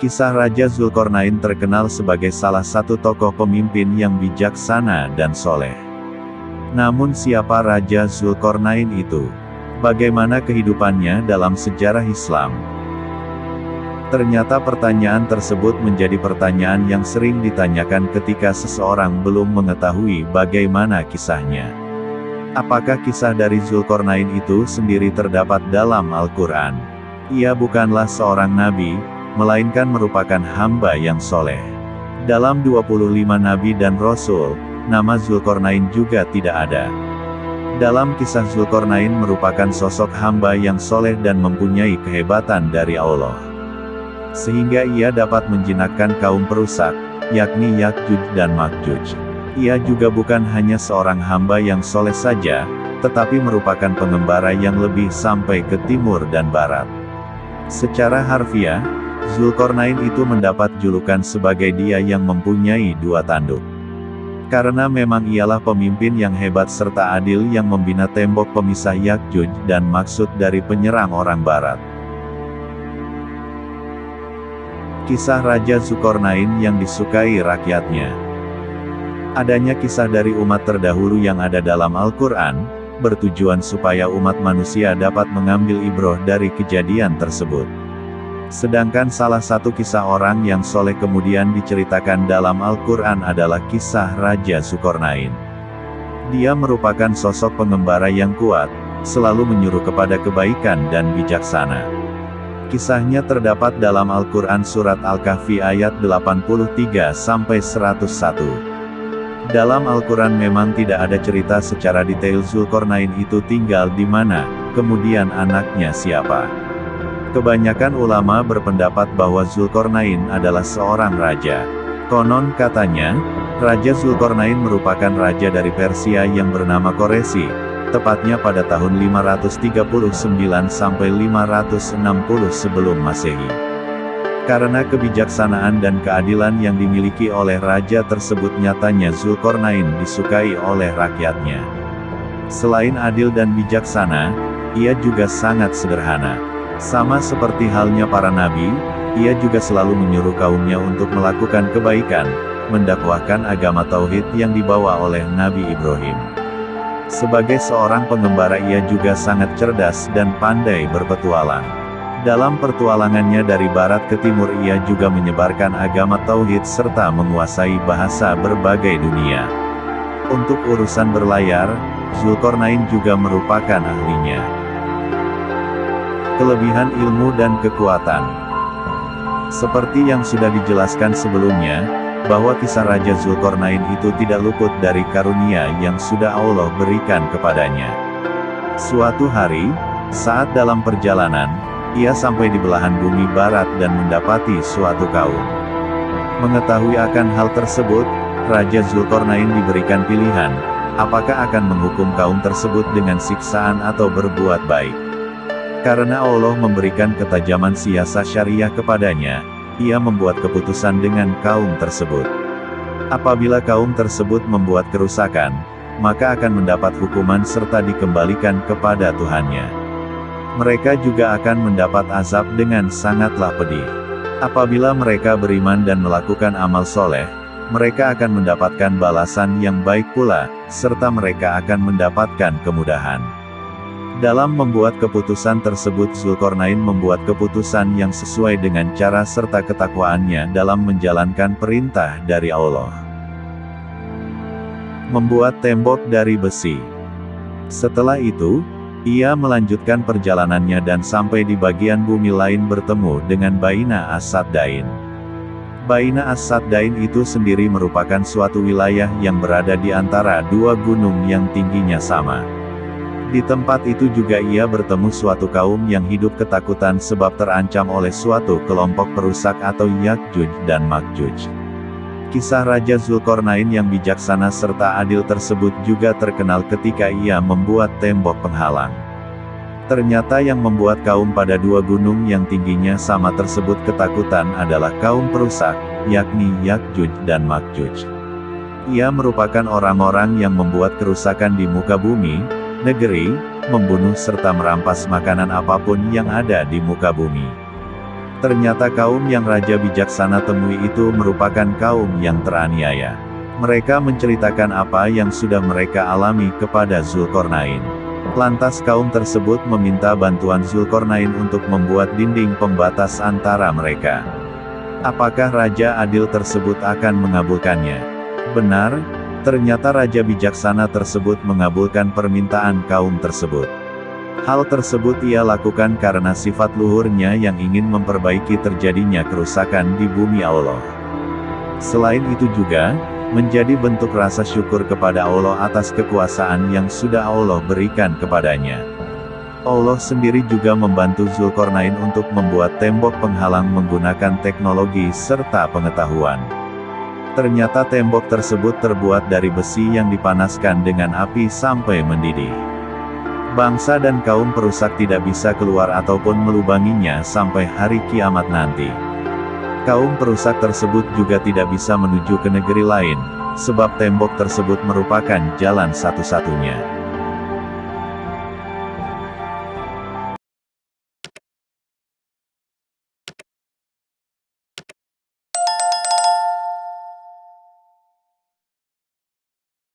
Kisah Raja Zulkarnain terkenal sebagai salah satu tokoh pemimpin yang bijaksana dan soleh. Namun siapa Raja Zulkarnain itu? Bagaimana kehidupannya dalam sejarah Islam? Ternyata pertanyaan tersebut menjadi pertanyaan yang sering ditanyakan ketika seseorang belum mengetahui bagaimana kisahnya. Apakah kisah dari Zulkarnain itu sendiri terdapat dalam Al-Quran? Ia bukanlah seorang nabi, melainkan merupakan hamba yang soleh. Dalam 25 nabi dan rasul, nama Zulkarnain juga tidak ada. Dalam kisah Zulkarnain merupakan sosok hamba yang soleh dan mempunyai kehebatan dari Allah. Sehingga ia dapat menjinakkan kaum perusak, yakni Ya'juj dan Ma'juj. Ia juga bukan hanya seorang hamba yang soleh saja, tetapi merupakan pengembara yang lebih sampai ke timur dan barat. Secara harfiah, Zulkarnain itu mendapat julukan sebagai dia yang mempunyai dua tanduk. Karena memang ialah pemimpin yang hebat serta adil yang membina tembok pemisah Ya'juj dan Ma'juj dari penyerang orang barat. Kisah Raja Zulkarnain yang disukai rakyatnya. Adanya kisah dari umat terdahulu yang ada dalam Al-Quran, bertujuan supaya umat manusia dapat mengambil ibroh dari kejadian tersebut. Sedangkan salah satu kisah orang yang soleh kemudian diceritakan dalam Al-Quran adalah kisah Raja Zulkarnain. Dia merupakan sosok pengembara yang kuat, selalu menyuruh kepada kebaikan dan bijaksana. Kisahnya terdapat dalam Al-Quran Surat Al-Kahfi ayat 83-101. Dalam Al-Quran memang tidak ada cerita secara detail Zulkarnain itu tinggal di mana, kemudian anaknya siapa. Kebanyakan ulama berpendapat bahwa Zulkarnain adalah seorang raja. Konon katanya, Raja Zulkarnain merupakan raja dari Persia yang bernama Quraisy, tepatnya pada tahun 539-560 sebelum Masehi. Karena kebijaksanaan dan keadilan yang dimiliki oleh raja tersebut, nyatanya Zulkarnain disukai oleh rakyatnya. Selain adil dan bijaksana, ia juga sangat sederhana. Sama seperti halnya para nabi, ia juga selalu menyuruh kaumnya untuk melakukan kebaikan, mendakwahkan agama tauhid yang dibawa oleh Nabi Ibrahim. Sebagai seorang pengembara ia juga sangat cerdas dan pandai berpetualang. Dalam pertualangannya dari barat ke timur ia juga menyebarkan agama tauhid serta menguasai bahasa berbagai dunia. Untuk urusan berlayar, Zulkarnain juga merupakan ahlinya. Kelebihan ilmu dan kekuatan. Seperti yang sudah dijelaskan sebelumnya, bahwa kisah Raja Zulkarnain itu tidak luput dari karunia yang sudah Allah berikan kepadanya. Suatu hari, saat dalam perjalanan, ia sampai di belahan bumi barat dan mendapati suatu kaum. Mengetahui akan hal tersebut, Raja Zulkarnain diberikan pilihan, apakah akan menghukum kaum tersebut dengan siksaan atau berbuat baik. Karena Allah memberikan ketajaman siasat syariah kepadanya, ia membuat keputusan dengan kaum tersebut. Apabila kaum tersebut membuat kerusakan, maka akan mendapat hukuman serta dikembalikan kepada Tuhannya. Mereka juga akan mendapat azab dengan sangatlah pedih. Apabila mereka beriman dan melakukan amal soleh, mereka akan mendapatkan balasan yang baik pula, serta mereka akan mendapatkan kemudahan. Dalam membuat keputusan tersebut Zulkarnain membuat keputusan yang sesuai dengan cara serta ketakwaannya dalam menjalankan perintah dari Allah. Membuat tembok dari besi. Setelah itu, ia melanjutkan perjalanannya dan sampai di bagian bumi lain bertemu dengan Baina As-Saddain. Baina As-Saddain itu sendiri merupakan suatu wilayah yang berada di antara dua gunung yang tingginya sama. Di tempat itu juga ia bertemu suatu kaum yang hidup ketakutan sebab terancam oleh suatu kelompok perusak atau Ya'juj dan Ma'juj. Kisah Raja Zulkarnain yang bijaksana serta adil tersebut juga terkenal ketika ia membuat tembok penghalang. Ternyata yang membuat kaum pada dua gunung yang tingginya sama tersebut ketakutan adalah kaum perusak, yakni Ya'juj dan Ma'juj. Ia merupakan orang-orang yang membuat kerusakan di muka bumi, negeri, membunuh serta merampas makanan apapun yang ada di muka bumi. Ternyata kaum yang Raja bijaksana temui itu merupakan kaum yang teraniaya. Mereka menceritakan apa yang sudah mereka alami kepada Zulkarnain. Lantas kaum tersebut meminta bantuan Zulkarnain untuk membuat dinding pembatas antara mereka. Apakah Raja adil tersebut akan mengabulkannya? Benar, ternyata Raja bijaksana tersebut mengabulkan permintaan kaum tersebut. Hal tersebut ia lakukan karena sifat luhurnya yang ingin memperbaiki terjadinya kerusakan di bumi Allah. Selain itu juga, menjadi bentuk rasa syukur kepada Allah atas kekuasaan yang sudah Allah berikan kepadanya. Allah sendiri juga membantu Zulkarnain untuk membuat tembok penghalang menggunakan teknologi serta pengetahuan. Ternyata tembok tersebut terbuat dari besi yang dipanaskan dengan api sampai mendidih. Bangsa dan kaum perusak tidak bisa keluar ataupun melubanginya sampai hari kiamat nanti. Kaum perusak tersebut juga tidak bisa menuju ke negeri lain, sebab tembok tersebut merupakan jalan satu-satunya.